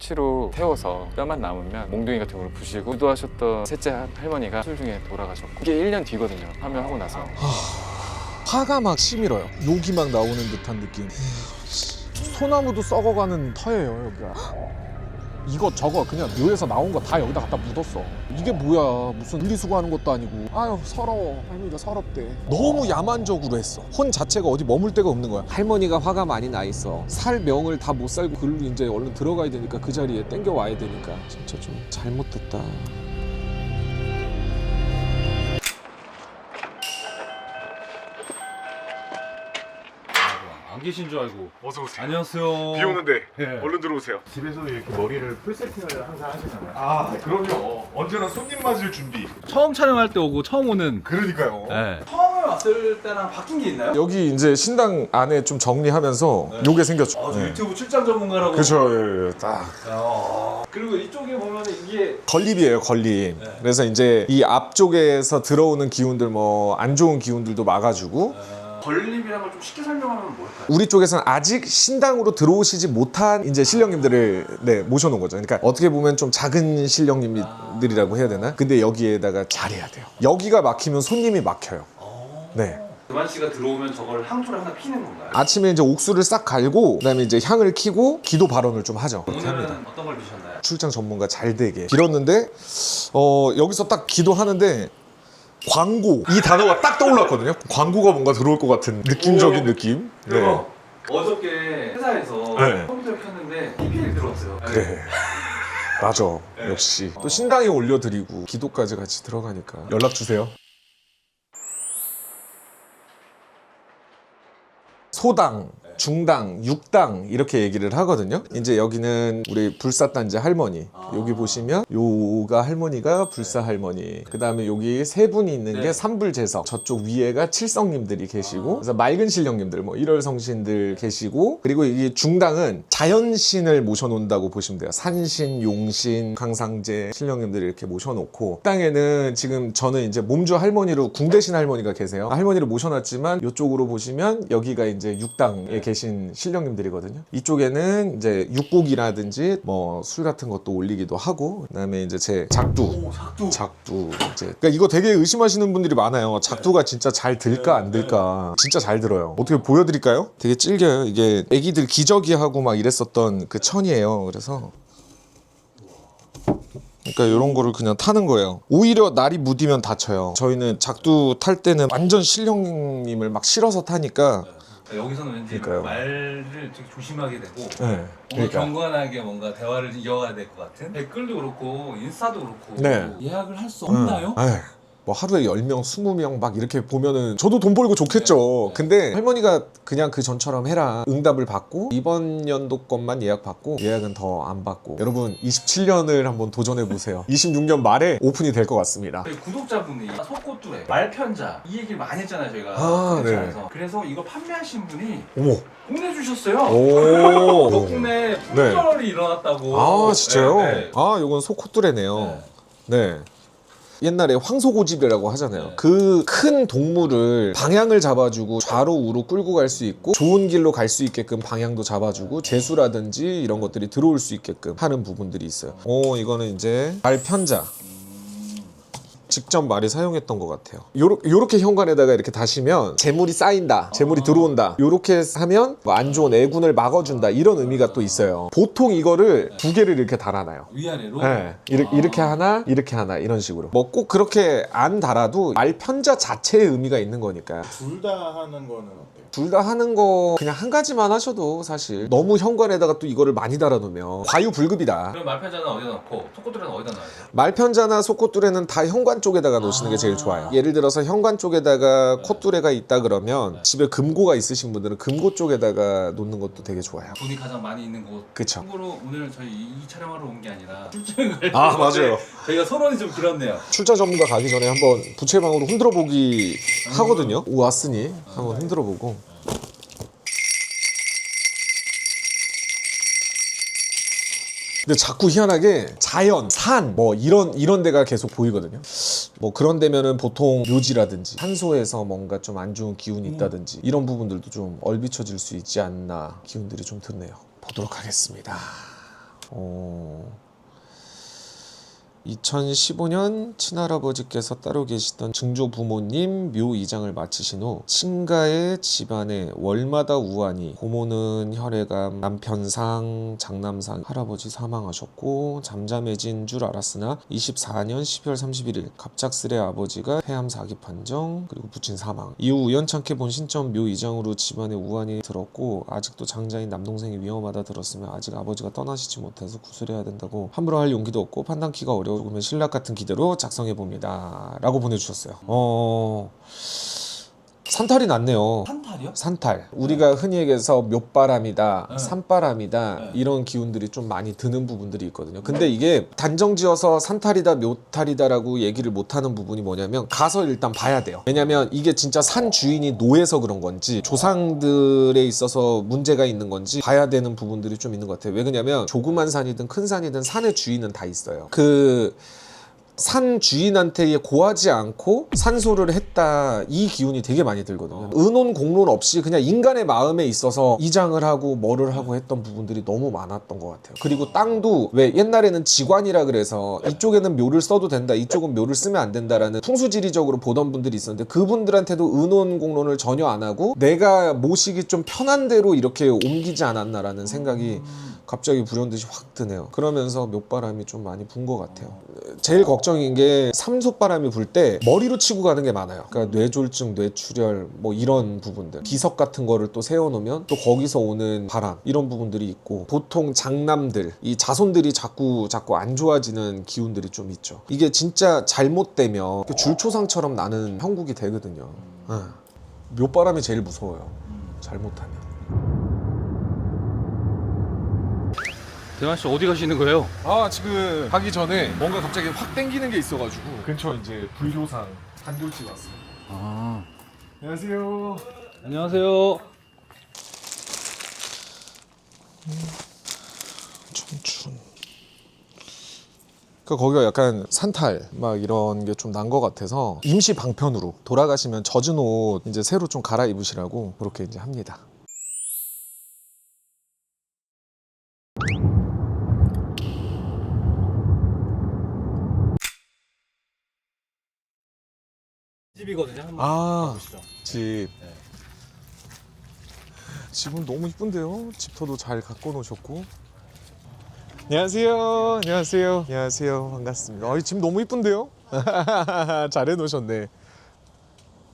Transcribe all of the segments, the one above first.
수치로 태워서 뼈만 남으면 몽둥이 같은 걸 부시고 유도하셨던 셋째 할머니가 수술 중에 돌아가셨고 이게 1년 뒤거든요. 파묘하고 나서. 화가 막 치밀어요. 욕이 막 나오는 듯한 느낌. 소나무도 썩어가는 터예요 여기가. 이것저것 그냥 묘에서 나온 거 다 여기다 갖다 묻었어. 이게 뭐야, 무슨 분리수거하는 것도 아니고. 아유 서러워. 할머니가 서럽대. 너무 야만적으로 했어. 혼 자체가 어디 머물 데가 없는 거야. 할머니가 화가 많이 나 있어. 살 명을 다 못 살고 글로 이제 얼른 들어가야 되니까 그 자리에 땡겨 와야 되니까. 진짜 좀 잘못됐다. 안 계신 줄 알고. 어서 오세요. 안녕하세요. 비 오는데 예. 얼른 들어오세요. 집에서 이렇게 머리를 풀 세팅을 항상 하시잖아요. 아, 그럼요. 언제나 손님 맞을 준비. 처음 촬영할 때 오고 처음 오는. 그러니까요. 네. 처음에 왔을 때랑 바뀐 게 있나요? 여기 이제 신당 안에 좀 정리하면서 요게 생겼죠. 저 네. 유튜브 출장 전문가라고. 그쵸, 예, 예, 딱. 그리고 이쪽에 보면 이게 건립이에요, 건립. 그래서 이제 이 앞쪽에서 들어오는 기운들, 뭐 안 좋은 기운들도 막아주고. 건립이라는 걸 좀 쉽게 설명하면 뭘까요? 우리 쪽에서는 아직 신당으로 들어오시지 못한 이제 신령님들을 모셔놓은 거죠. 그러니까 어떻게 보면 좀 작은 신령님들이라고 해야 되나? 근데 여기에다가 잘해야 돼요. 여기가 막히면 손님이 막혀요. 네. 그만 씨가 들어오면 저걸 향초를 하나 피는 건가요? 아침에 이제 옥수를 싹 갈고 그다음에 이제 향을 켜고 기도 발언을 좀 하죠. 그렇게 오늘은 합니다. 어떤 걸 드셨나요? 출장 전문가 잘 되게 빌었는데 여기서 딱 기도하는데 광고 이 단어가 딱 떠올랐거든요. 광고가 뭔가 들어올 것 같은 느낌적인 느낌. 네. 그리고 어저께 회사에서 네. 컴퓨터를 켰는데 PPL 들어왔어요. 그래. 맞아. 역시 또 신당에 올려드리고 기도까지 같이 들어가니까 연락 주세요. 소당, 중당, 육당 이렇게 얘기를 하거든요. 이제 여기는 우리 불사단제 할머니. 여기 보시면 요가 할머니가 불사 할머니. 그 다음에 여기 세 분이 있는 게 삼불제석. 저쪽 위에가 칠성님들이 계시고, 그래서 맑은 신령님들, 뭐 일월성신들 계시고, 그리고 이 중당은 자연신을 모셔놓는다고 보시면 돼요. 산신, 용신, 강상제 신령님들을 이렇게 모셔놓고, 땅에는 지금 저는 이제 몸주 할머니로 궁대신 할머니가 계세요. 할머니를 모셔놨지만 이쪽으로 보시면 여기가 이제 육당에 계신 신령님들이거든요. 이쪽에는 이제 육고기라든지 뭐 술 같은 것도 올리기도 하고, 그다음에 이제 제 작두, 작두 이제 그러니까 이거 되게 의심하시는 분들이 많아요. 작두가 진짜 잘 들까 안 들까? 진짜 잘 들어요. 어떻게 보여드릴까요? 되게 질겨요. 이게 애기들 기저귀하고 막 이랬었던 그 천이에요. 그래서 그러니까 이런 거를 그냥 타는 거예요. 오히려 날이 무디면 다쳐요. 저희는 작두 탈 때는 완전 신령님을 막 실어서 타니까. 여기서는 왠지 그러니까요. 말을 좀 조심하게 되고 네. 뭔가 그러니까. 경건하게 뭔가 대화를 이어가야 될 것 같은. 댓글도 그렇고 인스타도 그렇고 네. 예약을 할 수 없나요? 에이, 뭐 하루에 10명, 20명 막 이렇게 보면은 저도 돈 벌고 좋겠죠. 근데 할머니가 그냥 그 전처럼 해라. 응답을 받고 이번 연도 것만 예약 받고 예약은 더 안 받고. 여러분 27년을 한번 도전해 보세요. 26년 말에 오픈이 될 것 같습니다. 저희 구독자분이 속꽃두레, 말편자 이 얘기를 많이 했잖아요 저희가. 아, 콘텐츠에서. 그래서 이거 판매하신 분이 어머. 보내주셨어요. 오. 덕분에 품절이 일어났다고. 아 진짜요? 네, 네. 아 요건 소코뚜레네요. 네. 옛날에 황소고집이라고 하잖아요. 네. 그 큰 동물을 방향을 잡아주고 좌로 우로 끌고 갈 수 있고 좋은 길로 갈 수 있게끔 방향도 잡아주고 재수라든지 이런 것들이 들어올 수 있게끔 하는 부분들이 있어요. 오 이거는 이제 말편자. 직접 말이 사용했던 것 같아요. 요렇게 현관에다가 이렇게 다시면 재물이 쌓인다, 재물이 들어온다, 요렇게 하면 뭐 안 좋은 애군을 막아준다 이런 의미가 또 있어요. 보통 이거를 두 개를 이렇게 달아놔요. 위아래로. 네, 이렇게 하나 이런 식으로. 뭐 꼭 그렇게 안 달아도 말편자 자체의 의미가 있는 거니까. 둘 다 하는 거는 어때요? 둘 다 하는 거 그냥 한 가지만 하셔도 사실 너무 현관에다가 또 이거를 많이 달아놓으면 과유불급이다. 그럼 말편자는 어디다 넣고 속꽃두레는 어디다 넣어야 돼요? 말편자나 속콧뚜레는 다 현관 쪽에다가 놓으시는 게 제일 좋아요. 예를 들어서 현관 쪽에다가 콧뚜레가 있다 그러면 집에 금고가 있으신 분들은 금고 쪽에다가 놓는 것도 되게 좋아요. 돈이 가장 많이 있는 곳. 그쵸. 참고로 오늘 저희 이 촬영하러 온 게 아니라 출장을 아, 맞아요. 저희가 선언이 좀 길었네요. 출장 전문가 가기 전에 한번 부채방으로 흔들어 보기 하거든요. 왔으니 한번 흔들어 보고. 근데 자꾸 희한하게 자연, 산, 뭐 이런 데가 계속 보이거든요. 뭐 그런 데면은 보통 묘지라든지 산소에서 뭔가 좀 안 좋은 기운이 있다든지 이런 부분들도 좀 얼비쳐질 수 있지 않나 기운들이 좀 드네요. 보도록 하겠습니다. 2015년 친할아버지께서 따로 계시던 증조 부모님 묘 이장을 마치신 후 친가의 집안에 월마다 우환이, 고모는 혈액암, 남편상, 장남상, 할아버지 사망하셨고 잠잠해진 줄 알았으나 24년 12월 31일 갑작스레 아버지가 폐암 4기 판정, 그리고 부친 사망. 이후 우연찮게 본 신점 묘 이장으로 집안에 우환이 들었고 아직도 장자인 남동생이 위험하다 들었으며 아직 아버지가 떠나시지 못해서 구술해야 된다고 함부로 할 용기도 없고 판단키가 어려워 조금의 신락 같은 기대로 작성해 봅니다 라고 보내주셨어요. 산탈이 났네요. 산탈이요? 산탈. 우리가 흔히 얘기해서 묘바람이다, 네. 산바람이다 네. 이런 기운들이 좀 많이 드는 부분들이 있거든요. 근데 이게 단정지어서 산탈이다, 묘탈이다라고 얘기를 못하는 부분이 뭐냐면 가서 일단 봐야 돼요. 왜냐면 이게 진짜 산 주인이 노해서 그런 건지 조상들에 있어서 문제가 있는 건지 봐야 되는 부분들이 좀 있는 것 같아요. 왜 그러냐면 조그만 산이든 큰 산이든 산의 주인은 다 있어요. 산 주인한테 고하지 않고 산소를 했다, 이 기운이 되게 많이 들거든요. 의논 공론 없이 그냥 인간의 마음에 있어서 이장을 하고 뭐를 하고 했던 부분들이 너무 많았던 것 같아요. 그리고 땅도 왜 옛날에는 지관이라 그래서 이쪽에는 묘를 써도 된다, 이쪽은 묘를 쓰면 안 된다라는 풍수지리적으로 보던 분들이 있었는데 그분들한테도 의논 공론을 전혀 안 하고 내가 모시기 좀 편한 대로 이렇게 옮기지 않았나라는 생각이 갑자기 불현듯이 확 드네요. 그러면서 묘바람이 좀 많이 분 것 같아요. 제일 걱정인 게 삼소바람이 불 때 머리로 치고 가는 게 많아요. 그러니까 뇌졸중, 뇌출혈 뭐 이런 부분들, 비석 같은 거를 또 세워놓으면 또 거기서 오는 바람, 이런 부분들이 있고 보통 장남들, 이 자손들이 자꾸 안 좋아지는 기운들이 좀 있죠. 이게 진짜 잘못되면 줄초상처럼 나는 형국이 되거든요. 묘바람이 제일 무서워요. 잘못하면. 대만 씨 어디 가시는 거예요? 아, 지금 가기 전에 뭔가 갑자기 확 땡기는 게 있어가지고 근처 이제 불교산 단골집 왔어요. 아, 안녕하세요. 안녕하세요. 청춘. 그러니까 거기가 약간 산탈 막 이런 게 좀 난 것 같아서 임시 방편으로 돌아가시면 젖은 옷 이제 새로 좀 갈아입으시라고 그렇게 이제 합니다. 집이거든요. 한번 아, 보시죠. 집. 네. 집은 너무 이쁜데요. 집터도 잘 갖고 놓으셨고. 안녕하세요. 안녕하세요. 안녕하세요. 반갑습니다. 집 너무 이쁜데요. 잘 해놓으셨네.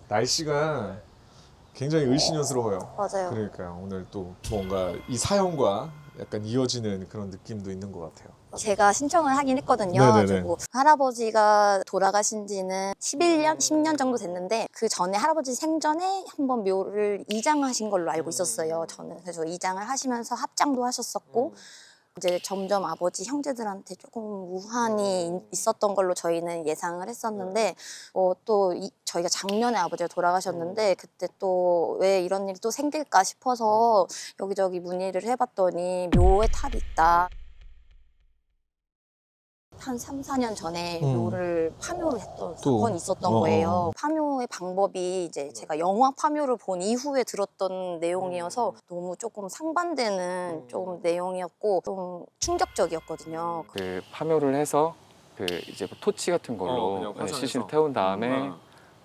날씨가 굉장히 을씨년스러워요. 맞아요. 그러니까 오늘 또 뭔가 이 사연과 약간 이어지는 그런 느낌도 있는 것 같아요. 제가 신청을 하긴 했거든요. 네네네. 그리고 할아버지가 돌아가신 지는 11년, 10년 정도 됐는데 그 전에 할아버지 생전에 한번 묘를 이장하신 걸로 알고 있었어요. 저는 그래서 이장을 하시면서 합장도 하셨었고 이제 점점 아버지 형제들한테 조금 우환이 있었던 걸로 저희는 예상을 했었는데 저희가 작년에 아버지가 돌아가셨는데 그때 또 왜 이런 일이 또 생길까 싶어서 여기저기 문의를 해봤더니 묘에 탈이 있다. 한 3, 4년 전에 묘를 파묘를 했던 사건이 있었던 거예요. 파묘의 방법이 이제 제가 영화 파묘를 본 이후에 들었던 내용이어서 너무 조금 상반되는 좀 내용이었고 좀 충격적이었거든요. 그 파묘를 해서 그 이제 뭐 토치 같은 걸로 그냥 화산에서. 시신을 태운 다음에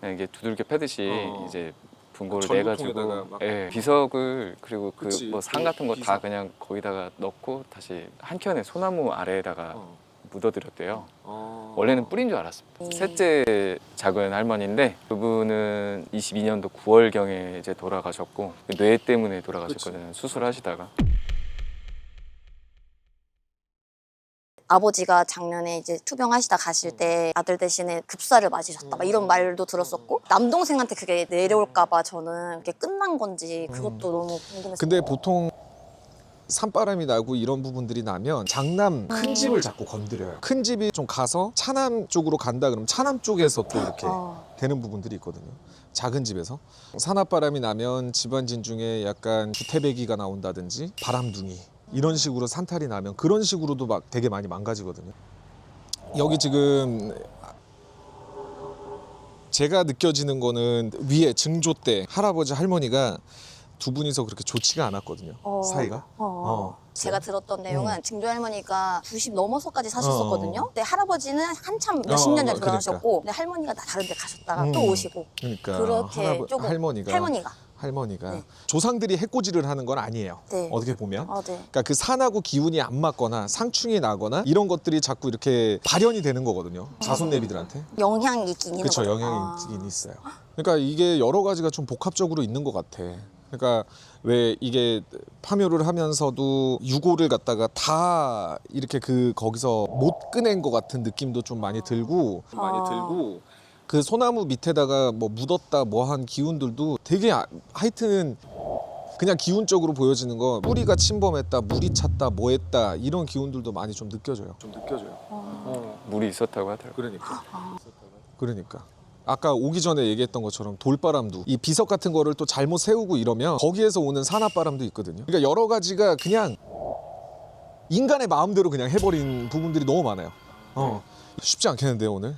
그냥 이게 두들겨 패듯이 이제 분고를 내가지고 전구통에다가 막- 비석을 그리고 그 그치, 뭐 상 같은 거 다 비석. 그냥 거기다가 넣고 다시 한 켠에 소나무 아래에다가 묻어드렸대요. 원래는 뿌린 줄 알았습니다. 셋째 작은 할머니인데 그분은 22년도 9월경에 이제 돌아가셨고 뇌 때문에 돌아가셨거든요. 수술하시다가. 아버지가 작년에 이제 투병하시다 가실 때 아들 대신에 급사를 맞으셨다 막 이런 말도 들었었고 남동생한테 그게 내려올까봐 저는 그게 끝난 건지 그것도 너무 궁금했어요. 근데 보통 산바람이 나고 이런 부분들이 나면 장남 큰 집을 자꾸 건드려요. 큰 집이 좀 가서 차남 쪽으로 간다 그러면 차남 쪽에서 또 이렇게 되는 부분들이 있거든요. 작은 집에서 산악바람이 나면 집안진 중에 약간 주태배기가 나온다든지 바람둥이 이런 식으로 산탈이 나면 그런 식으로도 막 되게 많이 망가지거든요. 여기 지금 제가 느껴지는 거는 위에 증조 때 할아버지 할머니가 두 분이서 그렇게 좋지가 않았거든요. 사이가. 제가 들었던 내용은 증조 할머니가 90 넘어서까지 사셨었거든요. 근데 할아버지는 한참 몇십 년 전에 돌아가셨고, 근데 할머니가 다 다른 데 가셨다가 또 오시고. 그러니까 그렇게 조금 할머니가 네. 조상들이 해코지를 하는 건 아니에요. 네. 어떻게 보면. 네. 그러니까 그 산하고 기운이 안 맞거나 상충이 나거나 이런 것들이 자꾸 이렇게 발현이 되는 거거든요. 자손내비들한테. 영향이 있긴 있는 그렇죠. 거죠. 영향이 있긴 있어요. 그러니까 이게 여러 가지가 좀 복합적으로 있는 것 같아. 그러니까 왜 이게 파묘를 하면서도 유고를 갖다가 다 이렇게 그 거기서 못 꺼낸 것 같은 느낌도 좀 많이 들고 그 소나무 밑에다가 뭐 묻었다 뭐 한 기운들도 되게 하여튼 그냥 기운적으로 보여지는 거 뿌리가 침범했다 물이 찼다 뭐 했다 이런 기운들도 많이 좀 느껴져요. 물이 있었다고 하더라고요. 그러니까 아까 오기 전에 얘기했던 것처럼 돌바람도 이 비석 같은 거를 또 잘못 세우고 이러면 거기에서 오는 산화바람도 있거든요. 그러니까 여러 가지가 그냥 인간의 마음대로 그냥 해버린 부분들이 너무 많아요. 쉽지 않겠는데요 오늘?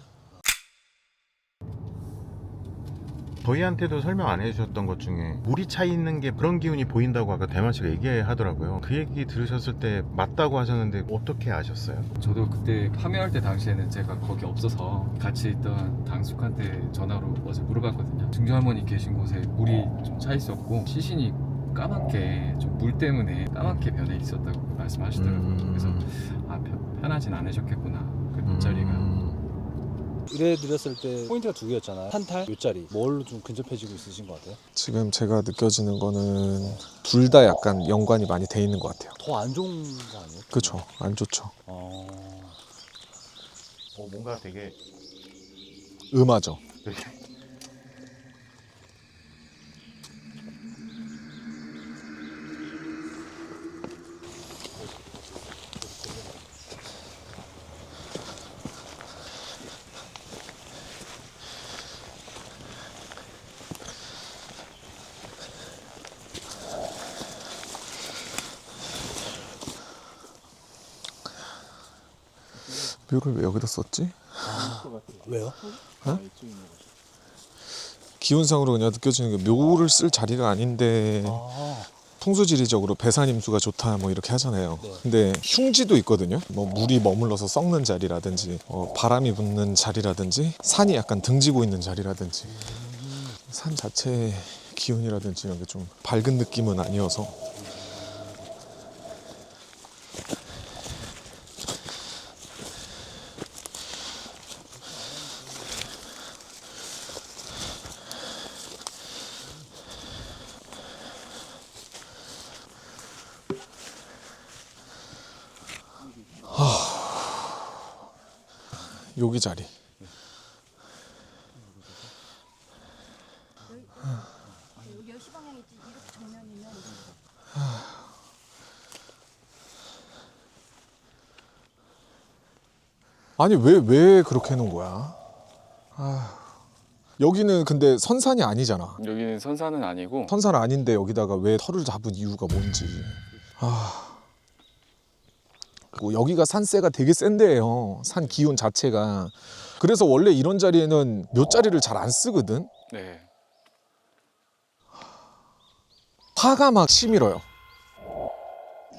저희한테도 설명 안 해주셨던 것 중에 물이 차 있는 게 그런 기운이 보인다고 아까 대만 씨가 얘기하더라고요. 그 얘기 들으셨을 때 맞다고 하셨는데 어떻게 아셨어요? 저도 그때 파묘할 때 당시에는 제가 거기 없어서 같이 있던 당숙한테 전화로 어제 물어봤거든요. 증조 할머니 계신 곳에 물이 좀 차 있었고 시신이 까맣게 좀 물 때문에 까맣게 변해 있었다고 말씀하시더라고요. 그래서 편하진 않으셨겠구나 그 물자리가. 의뢰드렸을 때 포인트가 두 개였잖아요. 한탈, 요자리. 뭘로 좀 근접해지고 있으신 것 같아요? 지금 제가 느껴지는 거는 둘 다 약간 연관이 많이 돼 있는 것 같아요. 더 안 좋은 거 아니에요? 그렇죠. 안 좋죠. 뭔가 되게 음하죠. 묘를 왜 여기다 썼지? 왜요? 기운상으로 그냥 느껴지는 게 묘를 쓸 자리가 아닌데 풍수지리적으로 배산임수가 좋다 뭐 이렇게 하잖아요. 근데 흉지도 있거든요. 뭐 물이 머물러서 썩는 자리라든지 바람이 붙는 자리라든지 산이 약간 등지고 있는 자리라든지 산 자체의 기운이라든지 이런 게 좀 밝은 느낌은 아니어서 여기 자리. 아니 왜 그렇게 해놓은 거야? 여기는 근데 선산이 아니잖아. 여기는 선산은 아니고 선산 아닌데 여기다가 왜 터를 잡은 이유가 뭔지. 그리고 여기가 산세가 되게 센데요. 산 기운 자체가. 그래서 원래 이런 자리에는 묘자리를 잘 안 쓰거든. 네. 화가 막 치밀어요.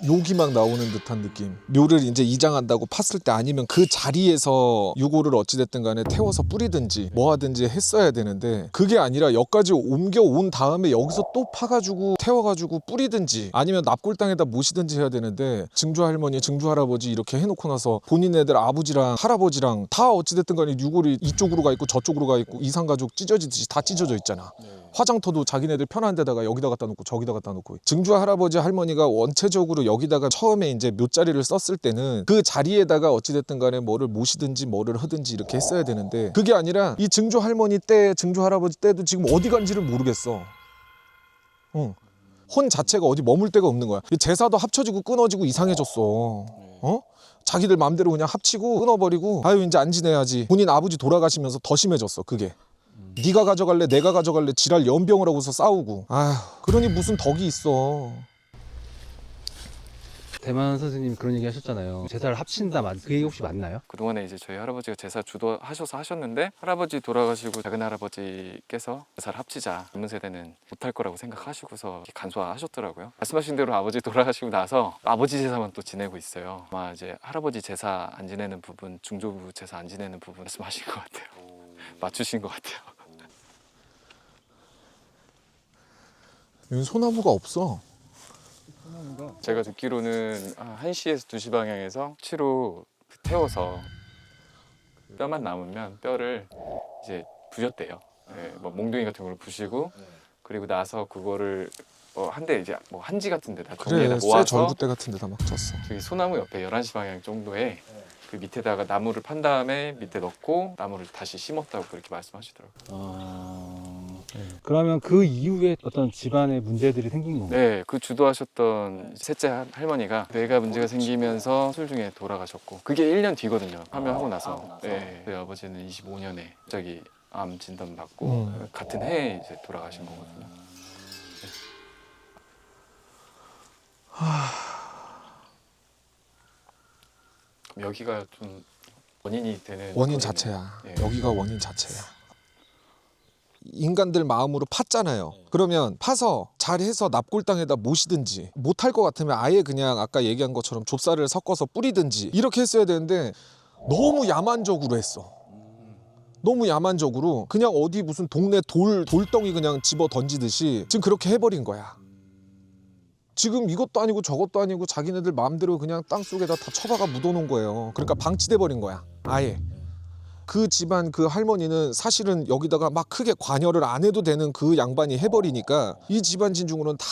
욕이 막 나오는 듯한 느낌. 묘를 이제 이장한다고 팠을 때 아니면 그 자리에서 유고를 어찌됐든 간에 태워서 뿌리든지 뭐 하든지 했어야 되는데 그게 아니라 여기까지 옮겨온 다음에 여기서 또 파가지고 태워가지고 뿌리든지 아니면 납골 땅에다 모시든지 해야 되는데 증조 할머니, 증조 할아버지 이렇게 해놓고 나서 본인네들 아버지랑 할아버지랑 다 어찌됐든 간에 유골이 이쪽으로 가 있고 저쪽으로 가 있고 이산가족 찢어지듯이 다 찢어져 있잖아. 화장터도 자기네들 편한 데다가 여기다 갖다 놓고 저기다 갖다 놓고 증조 할아버지 할머니가 원체적으로 여기다가 처음에 이제 묘자리를 썼을 때는 그 자리에다가 어찌됐든 간에 뭐를 모시든지 뭐를 하든지 이렇게 했어야 되는데 그게 아니라 이 증조 할머니 때 증조 할아버지 때도 지금 어디 간지를 모르겠어. 혼 자체가 어디 머물 데가 없는 거야. 제사도 합쳐지고 끊어지고 이상해졌어. 자기들 마음대로 그냥 합치고 끊어버리고 아유 이제 안 지내야지. 본인 아버지 돌아가시면서 더 심해졌어 그게. 네가 가져갈래 내가 가져갈래 지랄 연병을 하고서 싸우고 아휴 그러니 무슨 덕이 있어. 대만 선생님이 그런 얘기 하셨잖아요. 제사를 합친다, 그 얘기 혹시 맞나요? 그동안에 이제 저희 할아버지가 제사 주도하셔서 하셨는데 할아버지 돌아가시고 작은 할아버지께서 제사를 합치자 젊은 세대는 못할 거라고 생각하시고서 이렇게 간소화하셨더라고요. 말씀하신 대로 아버지 돌아가시고 나서 아버지 제사만 또 지내고 있어요. 아마 이제 할아버지 제사 안 지내는 부분, 중조부 제사 안 지내는 부분 말씀하신 것 같아요. 맞추신 것 같아요. 여기 소나무가 없어. 제가 듣기로는 1시에서 2시 방향에서 치로 태워서 뼈만 남으면 뼈를 이제 부셨대요. 네, 뭐 몽둥이 같은 걸로 부시고 그리고 나서 그거를 한 대 이제 뭐 한지 같은 데다 그래, 종이에다 쇠 모아서 절구대 같은 데다 막 쳤어. 저기 소나무 옆에 11시 방향 정도에 그 밑에다가 나무를 판 다음에 밑에 넣고 나무를 다시 심었다고 그렇게 말씀하시더라고요. 그러면 그 이후에 어떤 집안의 문제들이 생긴 건가요? 네, 그 주도하셨던 셋째 할머니가 뇌가 문제가 생기면서 술 중에 돌아가셨고 그게 1년 뒤거든요. 파묘하고 나서. 네, 저희 아버지는 25년에 갑자기 암 진단 받고 같은 해에 이제 돌아가신 거거든요. 네. 그럼 여기가 좀 원인이 되는 원인 거겠네요. 자체야. 예. 여기가 원인 자체야. 인간들 마음으로 팠잖아요. 그러면 파서 잘해서 납골당에다 모시든지 못할 것 같으면 아예 그냥 아까 얘기한 것처럼 좁쌀을 섞어서 뿌리든지 이렇게 했어야 되는데 너무 야만적으로 했어. 너무 야만적으로 그냥 어디 무슨 동네 돌덩이 그냥 집어 던지듯이 지금 그렇게 해버린 거야. 지금 이것도 아니고 저것도 아니고 자기네들 마음대로 그냥 땅속에다 다 처박아 묻어놓은 거예요. 그러니까 방치돼 버린 거야. 아예. 그 집안 그 할머니는 사실은 여기다가 막 크게 관여를 안 해도 되는 그 양반이 해버리니까 이 집안 진중으로는 다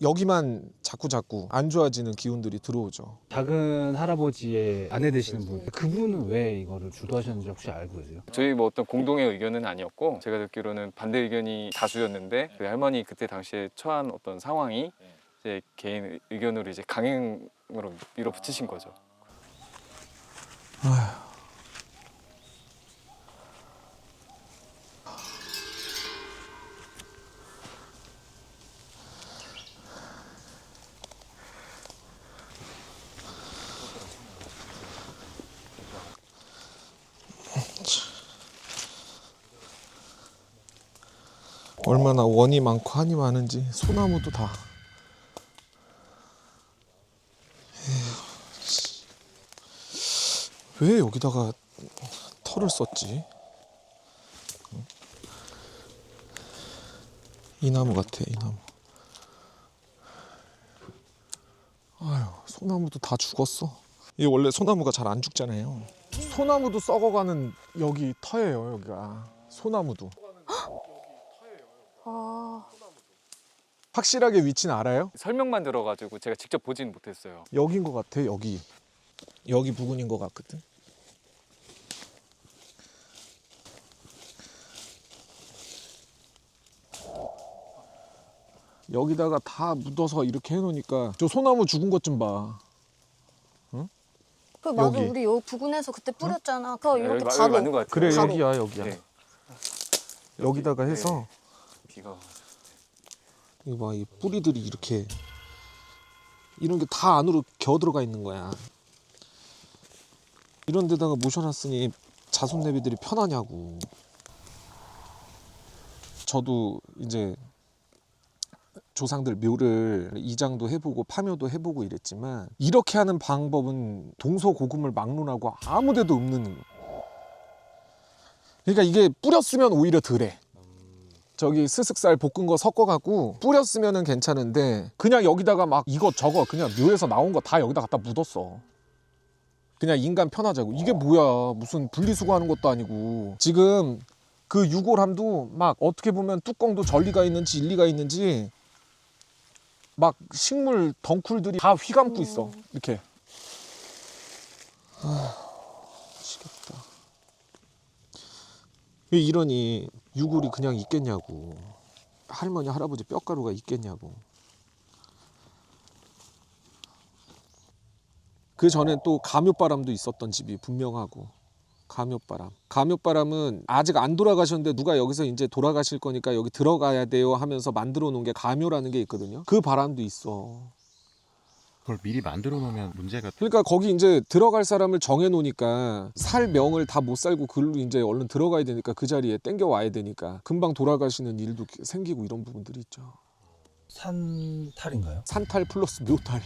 여기만 자꾸 안 좋아지는 기운들이 들어오죠. 작은 할아버지의 아내 되시는 분, 그분은 왜 이거를 주도하셨는지 혹시 알고 계세요? 저희 뭐 어떤 공동의 의견은 아니었고 제가 듣기로는 반대 의견이 다수였는데 그 할머니 그때 당시에 처한 어떤 상황이 이제 개인 의견으로 이제 강행으로 밀어붙이신 거죠. 얼마나 원이 많고 한이 많은지 소나무도 다. 왜 여기다가 털을 썼지? 이 나무 같아, 이 나무. 아유, 소나무도 다 죽었어. 이게 원래 소나무가 잘 안 죽잖아요. 소나무도 썩어가는 여기 터예요, 여기가. 소나무도. 확실하게 위치는 알아요? 설명만 들어가지고 제가 직접 보진 못했어요. 여긴 것 같아, 여기. 여기 부근인 것 같거든. 여기다가 다 묻어서 이렇게 해놓으니까 저 소나무 죽은 것 좀 봐. 그 맞아, 여기. 우리 요 부근에서 그때 뿌렸잖아. 그거 이렇게 여기 바로. 맞는 것 같아요. 그래, 바로. 여기야, 여기야. 네. 여기다가 해서 비가 이거 봐, 이 뿌리들이 이렇게 이런 게 다 안으로 겨어 들어가 있는 거야. 이런 데다가 모셔놨으니 자손내비들이 편하냐고. 저도 이제 조상들 묘를 이장도 해보고 파묘도 해보고 이랬지만 이렇게 하는 방법은 동서고금을 막론하고 아무 데도 없는. 그러니까 이게 뿌렸으면 오히려 덜해. 저기 스슥살 볶은 거 섞어갖고 뿌렸으면은 괜찮은데 그냥 여기다가 막 이것저것 그냥 묘에서 나온 거 다 여기다 갖다 묻었어. 그냥 인간 편하자고. 이게 뭐야, 무슨 분리수거하는 것도 아니고. 지금 그 유골함도 막 어떻게 보면 뚜껑도 전리가 있는지 일리가 있는지 막 식물 덩쿨들이 다 휘감고 있어, 이렇게. 미치겠다. 왜 이러니 유골이 그냥 있겠냐고. 할머니 할아버지 뼈가루가 있겠냐고. 그 전에 또 감요바람도 있었던 집이 분명하고. 감요바람은 아직 안 돌아가셨는데 누가 여기서 이제 돌아가실 거니까 여기 들어가야 돼요 하면서 만들어 놓은 게 감요라는 게 있거든요. 그 바람도 있어. 그걸 미리 만들어 놓으면 문제가 그러니까 거기 이제 들어갈 사람을 정해 놓으니까 살 명을 다 못 살고 글로 이제 얼른 들어가야 되니까 그 자리에 땡겨 와야 되니까 금방 돌아가시는 일도 생기고 이런 부분들이 있죠. 산탈인가요? 산탈 플러스 묘탈.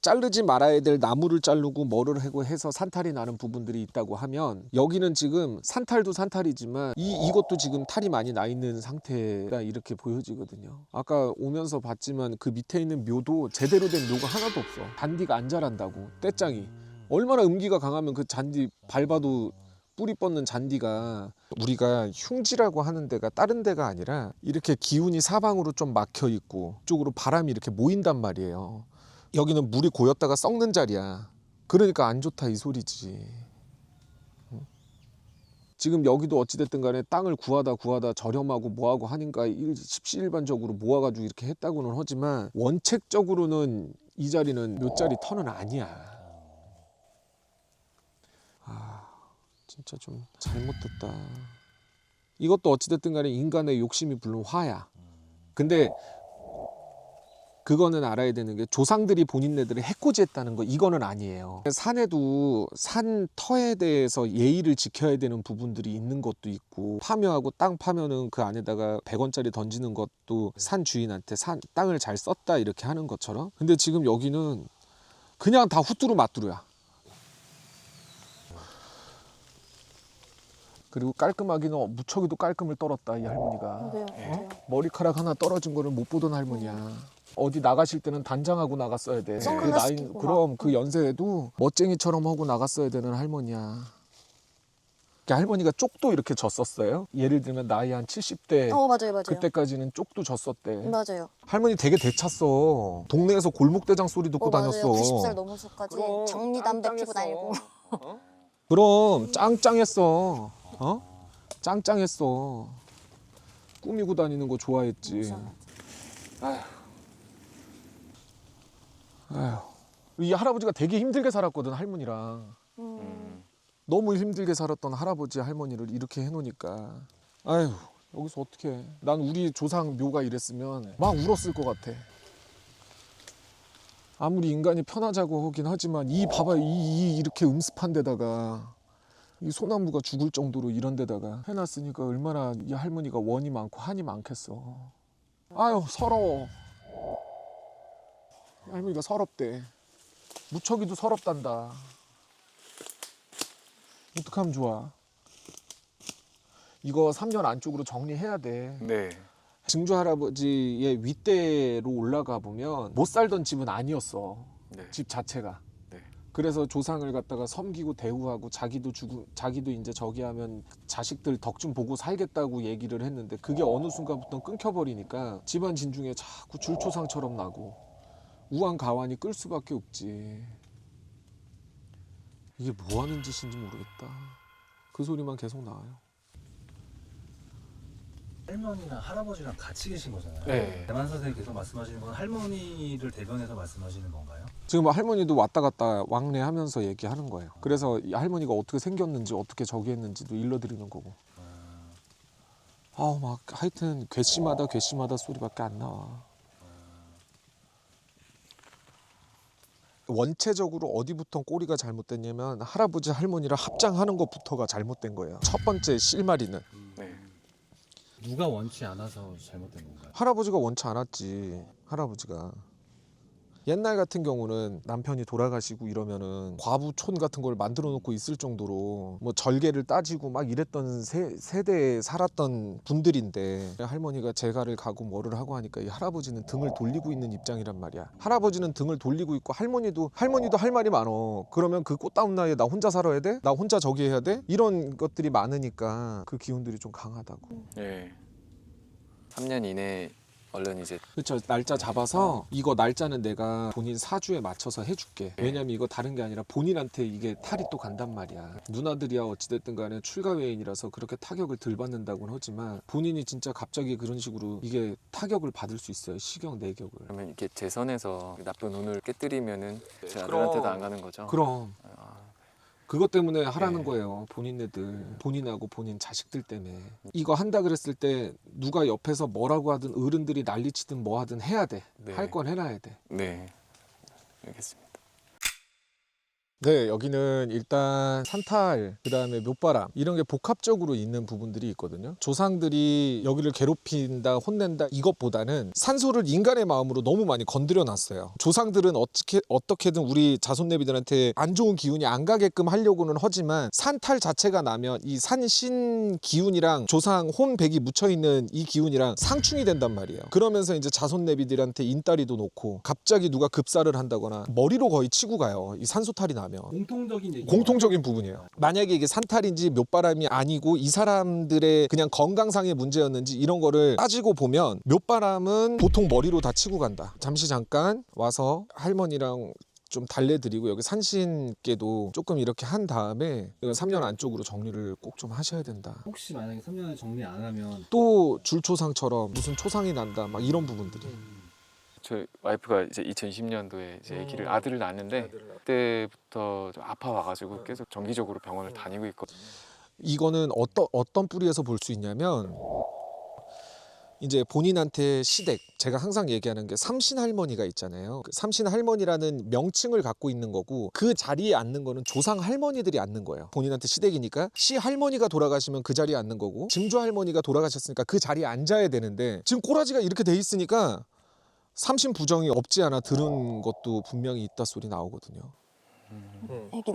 자르지 말아야 될 나무를 자르고 뭐를 하고 해서 산탈이 나는 부분들이 있다고 하면 여기는 지금 산탈도 산탈이지만 이것도 지금 탈이 많이 나 있는 상태가 이렇게 보여지거든요. 아까 오면서 봤지만 그 밑에 있는 묘도 제대로 된 묘가 하나도 없어. 잔디가 안 자란다고. 떼짱이 얼마나 음기가 강하면 그 잔디 밟아도 뿌리 뻗는 잔디가 우리가 흉지라고 하는 데가 다른 데가 아니라 이렇게 기운이 사방으로 좀 막혀 있고 쪽으로 바람이 이렇게 모인단 말이에요. 여기는 물이 고였다가 썩는 자리야. 그러니까 안 좋다 이 소리지. 지금 여기도 어찌됐든 간에 땅을 구하다 저렴하고 뭐하고 하니까 십시일반적으로 모아가지고 이렇게 했다고는 하지만 원칙적으로는 이 자리는 몇 자리 터는 아니야. 아 진짜 좀 잘못됐다. 이것도 어찌됐든 간에 인간의 욕심이 불른 화야. 근데 그거는 알아야 되는 게 조상들이 본인네들을 해코지했다는 거 이거는 아니에요. 산에도 산 터에 대해서 예의를 지켜야 되는 부분들이 있는 것도 있고 파묘하고 땅 파면은 그 안에다가 100원짜리 던지는 것도 산 주인한테 땅을 잘 썼다 이렇게 하는 것처럼. 근데 지금 여기는 그냥 다 후뚜루 마뚜루야. 그리고 깔끔하기는 무척이도 깔끔을 떨었다 이 할머니가. 맞아요. 머리카락 하나 떨어진 거를 못 보던 할머니야. 어디 나가실 때는 단장하고 나갔어야 돼. 그 선글라스 나이 끼고 그럼 그 연세에도 멋쟁이처럼 하고 나갔어야 되는 할머니야. 그러니까 할머니가 쪽도 이렇게 졌었어요. 예를 들면 나이 한 70대 맞아요. 그때까지는 쪽도 졌었대. 맞아요. 할머니 되게 대찼어. 동네에서 골목대장 소리 듣고 다녔어. 90살 넘어서까지 그럼 정리담배 피고 짱짱했어. 다니고. 그럼 짱짱했어. 짱짱했어. 꾸미고 다니는 거 좋아했지. 아휴, 이 할아버지가 되게 힘들게 살았거든 할머니랑. 너무 힘들게 살았던 할아버지 할머니를 이렇게 해놓으니까 아휴 여기서 어떻게 해. 난 우리 조상 묘가 이랬으면 막 울었을 것 같아. 아무리 인간이 편하자고 하긴 하지만 이 봐봐 이 이렇게 음습한 데다가 이 소나무가 죽을 정도로 이런 데다가 해놨으니까 얼마나 이 할머니가 원이 많고 한이 많겠어. 아유 서러워. 할머니가 서럽대. 무척이도 서럽단다. 어떡하면 좋아. 이거 3년 안쪽으로 정리해야 돼. 네. 증조 할아버지의 윗대로 올라가 보면 못 살던 집은 아니었어. 네. 집 자체가. 네. 그래서 조상을 갖다가 섬기고 대우하고 자기도 이제 저기 하면 자식들 덕 좀 보고 살겠다고 얘기를 했는데 그게 어느 순간부터 끊겨버리니까 집안 진중에 자꾸 줄초상처럼 나고 우왕가완이 끌 수밖에 없지. 이게 뭐 하는 짓인지 모르겠다. 그 소리만 계속 나와요. 할머니랑 할아버지랑 같이 계신 거잖아요. 네. 대만 선생님 계속 말씀하시는 건 할머니를 대변해서 말씀하시는 건가요? 지금 할머니도 왔다 갔다 왕래하면서 얘기하는 거예요. 그래서 이 할머니가 어떻게 생겼는지 어떻게 저기 했는지도 일러드리는 거고. 막 하여튼 괘씸하다 소리밖에 안 나와. 원체적으로 어디부터 꼬리가 잘못됐냐면 할아버지 할머니를 합장하는 것부터가 잘못된 거예요. 첫 번째 실마리는 네. 누가 원치 않아서 잘못된 건가요? 할아버지가 원치 않았지. 할아버지가 옛날 같은 경우는 남편이 돌아가시고 이러면은 과부촌 같은 걸 만들어 놓고 있을 정도로 뭐 절개를 따지고 막 이랬던 세대에 살았던 분들인데 할머니가 재가를 가고 뭐를 하고 하니까 이 할아버지는 등을 돌리고 있는 입장이란 말이야. 할아버지는 등을 돌리고 있고 할머니도 할 말이 많어. 그러면 그 꽃다운 나이에 나 혼자 살아야 돼? 나 혼자 저기 해야 돼? 이런 것들이 많으니까 그 기운들이 좀 강하다고. 네. 3년 이내에 얼른 이제 그렇죠. 날짜 잡아서 이거 날짜는 내가 본인 사주에 맞춰서 해줄게. 왜냐면 이거 다른 게 아니라 본인한테 이게 탈이 또 간단 말이야. 누나들이야 어찌됐든 간에 출가외인이라서 그렇게 타격을 덜 받는다고는 하지만 본인이 진짜 갑자기 그런 식으로 이게 타격을 받을 수 있어요. 시경 내격을. 그러면 이렇게 제 선에서 나쁜 운을 깨뜨리면은 제 그럼. 아들한테도 안 가는 거죠? 그럼 아, 그것 때문에 하라는 네. 거예요. 본인네들, 본인하고 본인 자식들 때문에. 이거 한다 그랬을 때 누가 옆에서 뭐라고 하든 어른들이 난리치든 뭐 하든 해야 돼. 네. 할 건 해놔야 돼. 네. 알겠습니다. 네, 여기는 일단 산탈, 그 다음에 묘바람 이런 게 복합적으로 있는 부분들이 있거든요. 조상들이 여기를 괴롭힌다, 혼낸다 이것보다는 산소를 인간의 마음으로 너무 많이 건드려 놨어요. 조상들은 어떻게든 우리 자손내비들한테 안 좋은 기운이 안 가게끔 하려고는 하지만 산탈 자체가 나면 이 산신 기운이랑 조상 혼백이 묻혀있는 이 기운이랑 상충이 된단 말이에요. 그러면서 이제 자손내비들한테 인따리도 놓고 갑자기 누가 급사를 한다거나 머리로 거의 치고 가요. 이 산소탈이 나면. 공통적인 부분이에요. 만약에 이게 산탈인지 묘바람이 아니고 이 사람들의 그냥 건강상의 문제였는지 이런 거를 따지고 보면 묘바람은 보통 머리로 다 치고 간다. 잠시 잠깐 와서 할머니랑 좀 달래드리고 여기 산신께도 조금 이렇게 한 다음에 3년 안쪽으로 정리를 꼭 좀 하셔야 된다. 혹시 만약에 3년을 정리 안 하면 또 줄초상처럼 무슨 초상이 난다 막 이런 부분들이. 저희 와이프가 이제 2020년도에 이제 아기를 아들을 낳았는데 그때부터 좀 아파와가지고 계속 정기적으로 병원을 다니고 있거든요. 이거는 어떤 뿌리에서 볼 수 있냐면 이제 본인한테 시댁, 제가 항상 얘기하는 게 삼신할머니가 있잖아요. 그 삼신할머니라는 명칭을 갖고 있는 거고 그 자리에 앉는 거는 조상할머니들이 앉는 거예요. 본인한테 시댁이니까 시할머니가 돌아가시면 그 자리에 앉는 거고 증조할머니가 돌아가셨으니까 그 자리에 앉아야 되는데 지금 꼬라지가 이렇게 돼 있으니까 삼신 부정이 없지 않아 들은 것도 분명히 있다 소리 나오거든요. 애기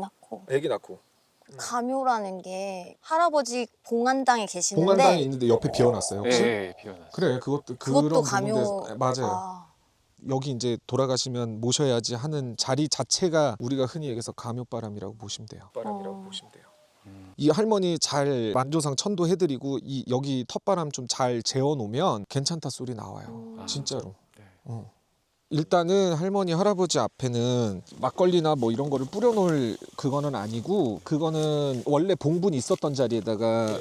낳고 가묘라는 게 할아버지 봉안당에 계시는데 봉안당에 있는데 옆에 비워놨어요 혹시? 네, 비워놨어요. 그래 그것도 그것도 그런 가묘. 부분에서 맞아요. 여기 이제 돌아가시면 모셔야지 하는 자리 자체가 우리가 흔히 얘기해서 가묘바람이라고 보시면 돼요. 이 할머니 잘 만조상 천도해드리고 이 여기 텃바람 좀 잘 재워놓으면 괜찮다 소리 나와요. 진짜로. 네. 일단은 할머니 할아버지 앞에는 막걸리나 뭐 이런 거를 뿌려놓을 그거는 아니고 그거는 원래 봉분 있었던 자리에다가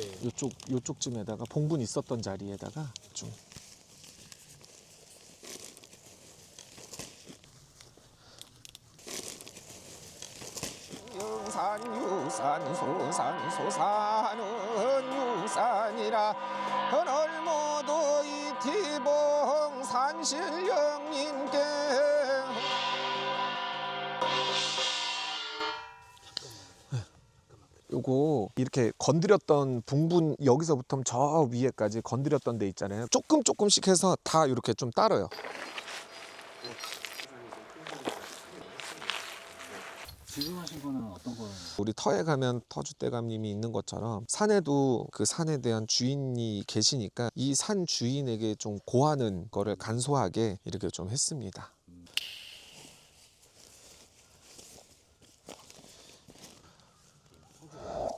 요쪽쯤에다가 봉분 있었던 자리에다가 좀 유산 소산 소산은 유산이라 헌을 모두 이티봉 산실령님께 요거 이렇게 건드렸던 붕분 여기서부터 저 위에까지 건드렸던 데 있잖아요. 조금씩 해서 다 이렇게 좀 따라요. 지금 하신 거는 어떤 거예요? 우리 터에 가면 터주대감님이 있는 것처럼 산에도 그 산에 대한 주인이 계시니까 이 산 주인에게 좀 고하는 거를 간소하게 이렇게 좀 했습니다.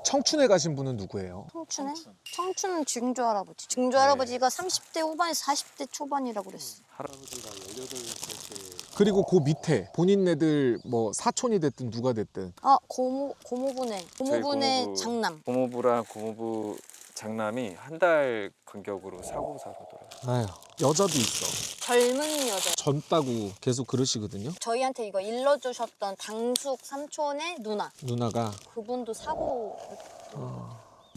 청춘에 가신 분은 누구예요? 청춘에? 청춘은 증조 할아버지. 증조 할아버지가 30대 후반에서 40대 초반이라고 그랬어요. 할아버지가 18살 그리고 그 밑에 본인네들 뭐 사촌이 됐든 누가 됐든 고모부네 고모부. 장남. 고모부랑 고모부 장남이 한 달 간격으로 사고사로 돌아요. 아휴 여자도 있어. 젊은 여자. 젊다고 계속 그러시거든요. 저희한테 이거 일러주셨던 당숙 삼촌의 누나가 그분도 사고.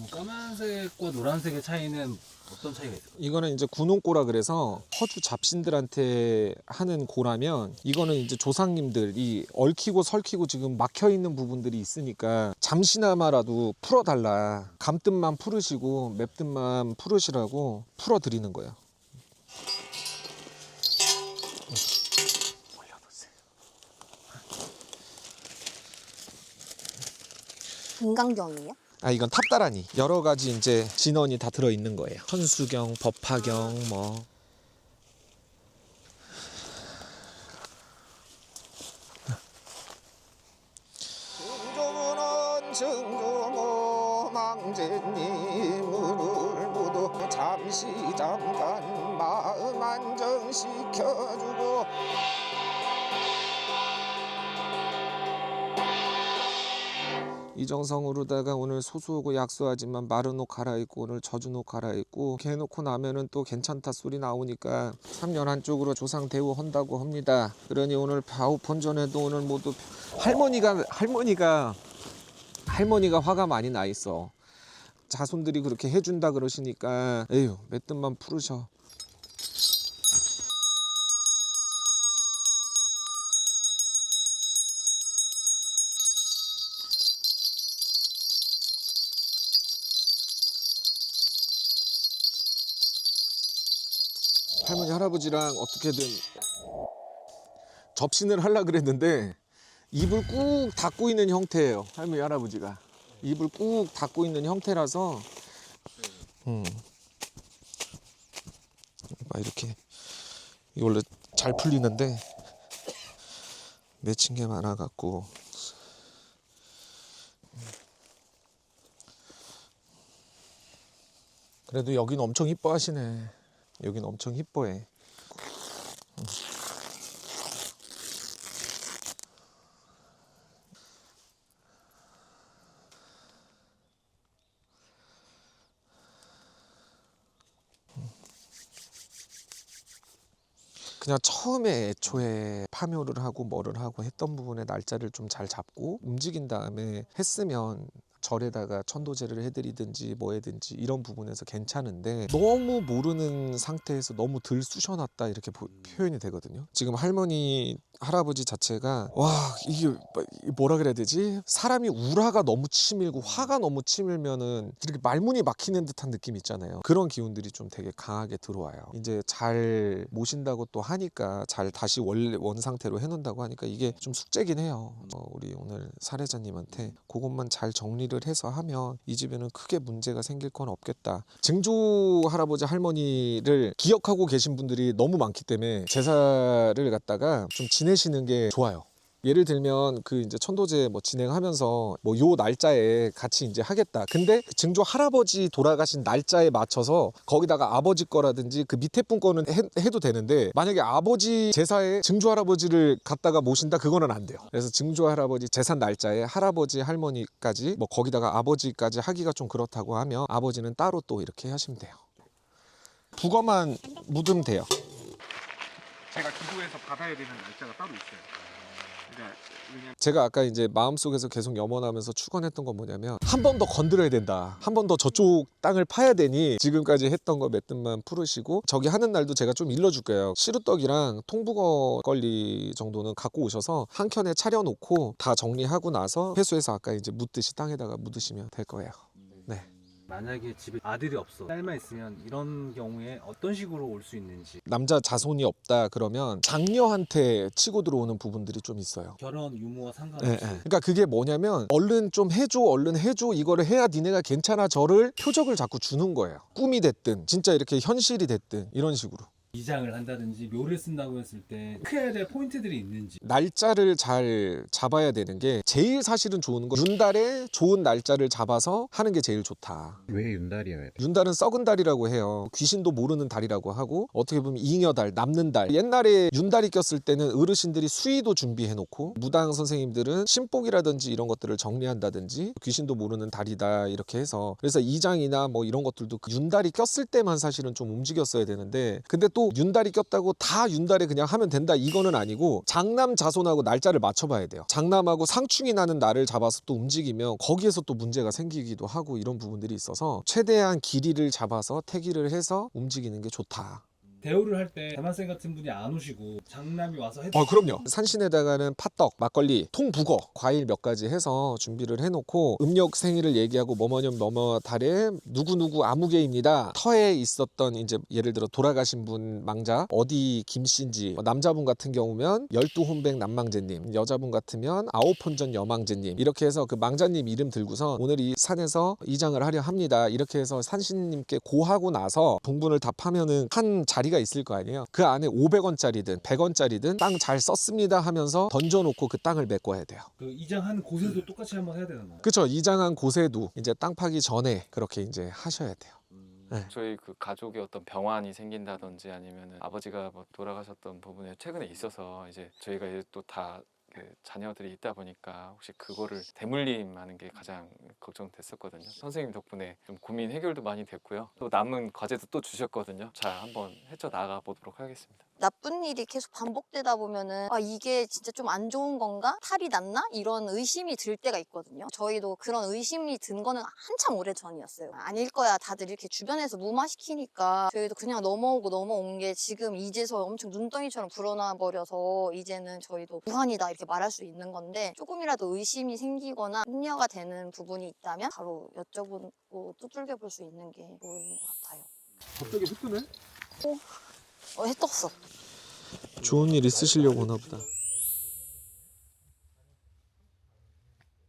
까만색과 노란색의 차이는 어떤 차이가 있어요? 이거는 이제 군홍고라 그래서 허주 잡신들한테 하는 고라면 이거는 이제 조상님들이 얽히고 설키고 지금 막혀 있는 부분들이 있으니까 잠시나마라도 풀어달라. 감뜻만 풀으시고 맵뜻만 풀으시라고 풀어드리는 거예요. 올려놓으세요. 금강경이에요? 이건 탑다라니. 여러 가지 이제 진원이 다 들어 있는 거예요. 천수경, 법화경 뭐. 증조문은 증조모 망제님 문을 모두 잠시 잠깐 마음 안정시켜주고 이정성으로다가 오늘 소수하고 약소하지만 마른 옷 갈아입고 오늘 젖은 옷 갈아입고 이렇게 해놓고 나면은 또 괜찮다 소리 나오니까 3년 한쪽으로 조상 대우한다고 합니다. 그러니 오늘 바우 본전에도 오늘 모두 할머니가 화가 많이 나 있어. 자손들이 그렇게 해준다 그러시니까 에휴 몇 뜸만 풀으셔. 할머니 할아버지랑 어떻게든 접신을 하려고 그랬는데 입을 꾹 닫고 있는 형태예요. 할머니 할아버지가 입을 꾹 닫고 있는 형태라서 이렇게 이게 원래 잘 풀리는데 맺힌 게 많아갖고 그래도 여긴 엄청 이뻐하시네. 여긴 엄청 이뻐해. 그냥 처음에 애초에 파묘를 하고 뭐를 하고 했던 부분에 날짜를 좀 잘 잡고 움직인 다음에 했으면 절에다가 천도제를 해드리든지 뭐 해든지 이런 부분에서 괜찮은데 너무 모르는 상태에서 너무 들 쑤셔놨다 이렇게 표현이 되거든요. 지금 할머니 할아버지 자체가 와 이게 뭐라 그래야 되지? 사람이 우라가 너무 치밀고 화가 너무 치밀면은 이렇게 말문이 막히는 듯한 느낌 있잖아요. 그런 기운들이 좀 되게 강하게 들어와요. 이제 잘 모신다고 또 하니까 잘 다시 원 상태로 해놓는다고 하니까 이게 좀 숙제긴 해요. 우리 오늘 사례자님한테 그것만 잘 정리를 해서 하면 이 집에는 크게 문제가 생길 건 없겠다. 증조 할아버지 할머니를 기억하고 계신 분들이 너무 많기 때문에 제사를 갖다가 좀 지내시는 게 좋아요. 예를 들면 그 이제 천도제 뭐 진행하면서 뭐 요 날짜에 같이 이제 하겠다. 근데 증조 할아버지 돌아가신 날짜에 맞춰서 거기다가 아버지 거라든지 그 밑에 분 거는 해도 되는데 만약에 아버지 제사에 증조 할아버지를 갖다가 모신다 그거는 안 돼요. 그래서 증조 할아버지 제사 날짜에 할아버지 할머니까지 뭐 거기다가 아버지까지 하기가 좀 그렇다고 하면 아버지는 따로 또 이렇게 하시면 돼요. 북어만 묻으면 돼요. 제가 기도해서 받아야 되는 날짜가 따로 있어요. 제가 아까 이제 마음속에서 계속 염원하면서 축원했던 건 뭐냐면 한 번 더 건드려야 된다. 한 번 더 저쪽 땅을 파야 되니 지금까지 했던 거 몇 뜸만 풀으시고 저기 하는 날도 제가 좀 일러줄게요. 시루떡이랑 통북어 걸리 정도는 갖고 오셔서 한 켠에 차려놓고 다 정리하고 나서 회수해서 아까 이제 묻듯이 땅에다가 묻으시면 될 거예요. 네. 만약에 집에 아들이 없어 딸만 있으면 이런 경우에 어떤 식으로 올 수 있는지. 남자 자손이 없다 그러면 장녀한테 치고 들어오는 부분들이 좀 있어요. 결혼 유무와 예, 상관없이. 예. 그러니까 그게 뭐냐면 얼른 좀 해줘 얼른 해줘 이거를 해야 니네가 괜찮아 저를 표적을 자꾸 주는 거예요. 꿈이 됐든 진짜 이렇게 현실이 됐든 이런 식으로. 이장을 한다든지 묘를 쓴다고 했을 때 크게 될 포인트들이 있는지. 날짜를 잘 잡아야 되는 게 제일 사실은 좋은 거 윤달에 좋은 날짜를 잡아서 하는 게 제일 좋다. 왜 윤달이어야 돼? 윤달은 썩은 달이라고 해요. 귀신도 모르는 달이라고 하고 어떻게 보면 잉여달, 남는 달. 옛날에 윤달이 꼈을 때는 어르신들이 수의도 준비해놓고 무당 선생님들은 신복이라든지 이런 것들을 정리한다든지 귀신도 모르는 달이다 이렇게 해서 그래서 이장이나 뭐 이런 것들도 그 윤달이 꼈을 때만 사실은 좀 움직였어야 되는데 근데 또 윤달이 꼈다고 다 윤달에 그냥 하면 된다 이거는 아니고 장남 자손하고 날짜를 맞춰봐야 돼요. 장남하고 상충이 나는 날을 잡아서 또 움직이면 거기에서 또 문제가 생기기도 하고 이런 부분들이 있어서 최대한 길이를 잡아서 태기를 해서 움직이는 게 좋다. 대우를 할 때 대만생 같은 분이 안 오시고 장남이 와서 해. 그럼요. 산신에다가는 팥떡, 막걸리, 통북어, 과일 몇 가지 해서 준비를 해놓고 음력 생일을 얘기하고 뭐뭐년 뭐뭐 달에 누구누구 아무개입니다. 터에 있었던 이제 예를 들어 돌아가신 분 망자 어디 김씨인지 남자분 같은 경우면 12혼백 남망제님 여자분 같으면 9혼전 여망제님 이렇게 해서 그 망자님 이름 들고서 오늘 이 산에서 이장을 하려 합니다. 이렇게 해서 산신님께 고하고 나서 동분을 다 파면은 한 자리가 있을 거 아니에요. 그 안에 500원짜리든 100원짜리든 땅 잘 썼습니다 하면서 던져놓고 그 땅을 메꿔야 돼요. 그 이장한 곳에도 똑같이 한번 해야 되는 거예요. 그렇죠. 이장한 곳에도 이제 땅 파기 전에 그렇게 이제 하셔야 돼요. 네. 저희 그 가족에 어떤 병환이 생긴다든지 아니면 아버지가 뭐 돌아가셨던 부분에 최근에 있어서 이제 저희가 이제 또 다 자녀들이 있다 보니까 혹시 그거를 대물림하는 게 가장 걱정됐었거든요. 선생님 덕분에 좀 고민 해결도 많이 됐고요. 또 남은 과제도 또 주셨거든요. 잘 한번 헤쳐 나가 보도록 하겠습니다. 나쁜 일이 계속 반복되다 보면은 아 이게 진짜 좀 안 좋은 건가? 탈이 났나? 이런 의심이 들 때가 있거든요. 저희도 그런 의심이 든 거는 한참 오래 전이었어요. 아닐 거야 다들 이렇게 주변에서 무마시키니까 저희도 그냥 넘어온 게 지금 이제서 엄청 눈덩이처럼 불어나 버려서 이제는 저희도 무한이다 이렇게 말할 수 있는 건데 조금이라도 의심이 생기거나 염려가 되는 부분이 있다면 바로 여쭤보고 두들겨 볼 수 있는 게 좋은 것 같아요. 갑자기 흩뜨네? 해 떴어. 좋은 일 있으시려고 하나 보다.